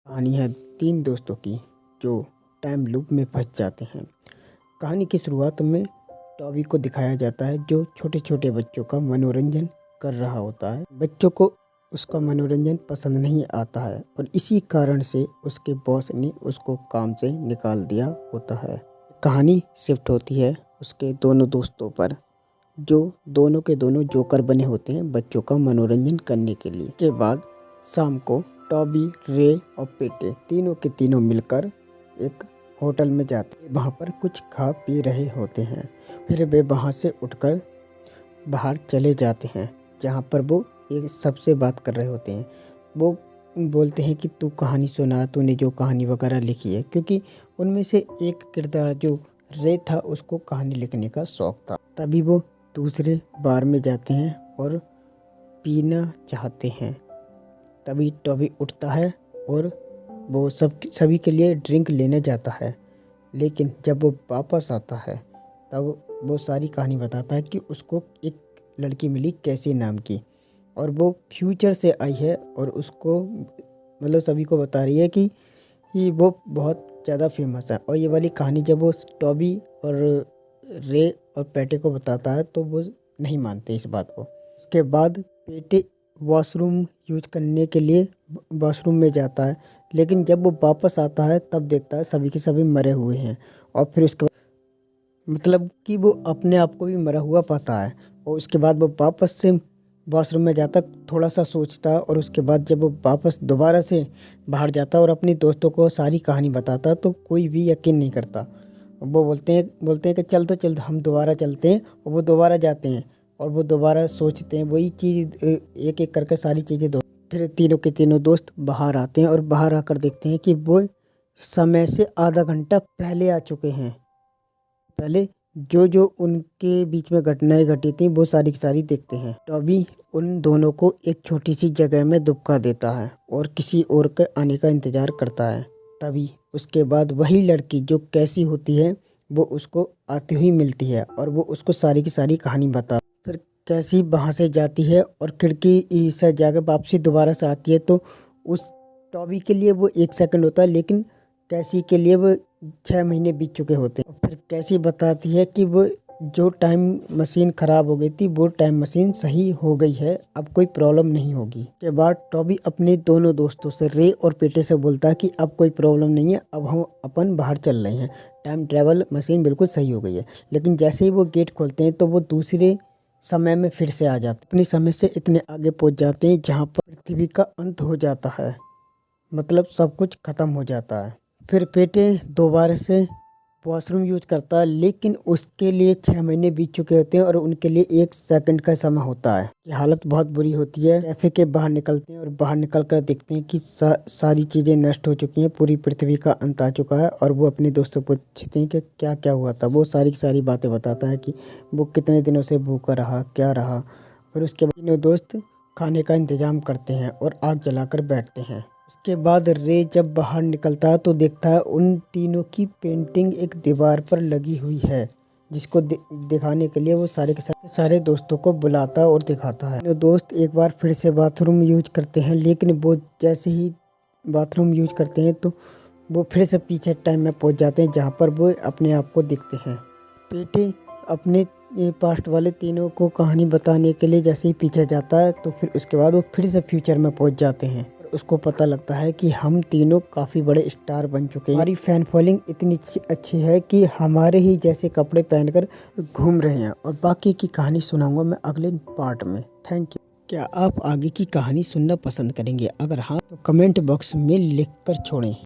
कहानी है तीन दोस्तों की जो टाइम लूप में फंस जाते हैं। कहानी की शुरुआत में टॉबी को दिखाया जाता है जो छोटे छोटे बच्चों का मनोरंजन कर रहा होता है। बच्चों को उसका मनोरंजन पसंद नहीं आता है और इसी कारण से उसके बॉस ने उसको काम से निकाल दिया होता है। कहानी शिफ्ट होती है उसके दोनों दोस्तों पर जो दोनों के दोनों जोकर बने होते हैं बच्चों का मनोरंजन करने के लिए। के बाद शाम को टॉबी, रे और पेटे तीनों के तीनों मिलकर एक होटल में जाते हैं। वहाँ पर कुछ खा पी रहे होते हैं। फिर वे वहाँ से उठकर बाहर चले जाते हैं जहाँ पर वो एक सबसे बात कर रहे होते हैं। वो बोलते हैं कि तू कहानी सुना, तूने जो कहानी वगैरह लिखी है, क्योंकि उनमें से एक किरदार जो रे था उसको कहानी लिखने का शौक था। तभी वो दूसरे बार में जाते हैं और पीना चाहते हैं। तभी टॉबी उठता है और वो सभी के लिए ड्रिंक लेने जाता है, लेकिन जब वो वापस आता है तब वो सारी कहानी बताता है कि उसको एक लड़की मिली कैसी नाम की, और वो फ्यूचर से आई है और उसको मतलब सभी को बता रही है कि वो बहुत ज़्यादा फेमस है। और ये वाली कहानी जब वो टॉबी और रे और पेटे को बताता है तो वो नहीं मानते इस बात को। उसके बाद पेटे वॉशरूम यूज करने के लिए वॉशरूम में जाता है, लेकिन जब वो वापस आता है तब देखता है सभी के सभी मरे हुए हैं। और फिर उसके बाद मतलब कि वो अपने आप को भी मरा हुआ पाता है। और उसके बाद वो वापस से वॉशरूम में जाता, थोड़ा सा सोचता, और उसके बाद जब वो वापस दोबारा से बाहर जाता और अपने दोस्तों को सारी कहानी बताता तो कोई भी यकीन नहीं करता। वो बोलते हैं कि चल तो चल, हम दोबारा चलते हैं। और वो दोबारा जाते हैं और वो दोबारा सोचते हैं वही चीज़, एक एक करके सारी चीज़ें दो। फिर तीनों के तीनों दोस्त बाहर आते हैं और बाहर आकर देखते हैं कि वो समय से आधा घंटा पहले आ चुके हैं। पहले जो जो उनके बीच में घटनाएं घटी थी वो सारी की सारी देखते हैं। टॉबी उन दोनों को एक छोटी सी जगह में दुबका देता है और किसी और के आने का इंतज़ार करता है। तभी उसके बाद वही लड़की जो कैसी होती है वो उसको आती हुई मिलती है और वो उसको सारी की सारी कहानी बता। फिर कैसी वहाँ से जाती है और खिड़की से जाकर वापसी दोबारा से आती है, तो उस टॉबी के लिए वो 1 सेकंड होता है, लेकिन कैसी के लिए वो 6 महीने बीत चुके होते हैं। फिर कैसी बताती है कि वो जो टाइम मशीन ख़राब हो गई थी वो टाइम मशीन सही हो गई है, अब कोई प्रॉब्लम नहीं होगी। के बाद टॉबी अपने दोनों दोस्तों से, रे और पेटे से, बोलता है कि अब कोई प्रॉब्लम नहीं है, अब हम अपन बाहर चल रहे हैं, टाइम ट्रैवल मशीन बिल्कुल सही हो गई है। लेकिन जैसे ही वो गेट खोलते हैं तो वो दूसरे समय में फिर से आ जाते, अपने समय से इतने आगे पहुंच जाते हैं जहाँ पर पृथ्वी का अंत हो जाता है, मतलब सब कुछ ख़त्म हो जाता है। फिर पेटे दोबारा से वॉशरूम यूज करता है, लेकिन उसके लिए 6 महीने बीत चुके होते हैं और उनके लिए 1 सेकंड का समय होता है। ये हालत बहुत बुरी होती है। कैफे के बाहर निकलते हैं और बाहर निकल कर देखते हैं कि सारी चीज़ें नष्ट हो चुकी हैं, पूरी पृथ्वी का अंत आ चुका है। और वो अपने दोस्तों को पूछते हैं कि क्या क्या हुआ था। वो सारी की सारी बातें बताता है कि वो कितने दिनों से भूखा रहा, क्या रहा। फिर उसके बाद तीनों दोस्त खाने का इंतज़ाम करते हैं और आग जलाकर बैठते हैं। उसके बाद रे जब बाहर निकलता है तो देखता है उन तीनों की पेंटिंग एक दीवार पर लगी हुई है, जिसको दिखाने के लिए वो सारे के सारे दोस्तों को बुलाता और दिखाता है। तीनों दोस्त एक बार फिर से बाथरूम यूज करते हैं, लेकिन वो जैसे ही बाथरूम यूज करते हैं तो वो फिर से पीछे टाइम में पहुंच जाते हैं जहाँ पर वो अपने आप को दिखते हैं। पेटे अपने पास्ट वाले तीनों को कहानी बताने के लिए जैसे ही पीछे जाता है तो फिर उसके बाद वो फिर से फ्यूचर में पहुंच जाते हैं। उसको पता लगता है कि हम तीनों काफ़ी बड़े स्टार बन चुके हैं, हमारी फैन फॉलोइंग इतनी अच्छी है कि हमारे ही जैसे कपड़े पहनकर घूम रहे हैं। और बाकी की कहानी सुनाऊंगा मैं अगले पार्ट में। Thank you. क्या आप आगे की कहानी सुनना पसंद करेंगे? अगर हाँ तो कमेंट बॉक्स में लिख कर छोड़ें।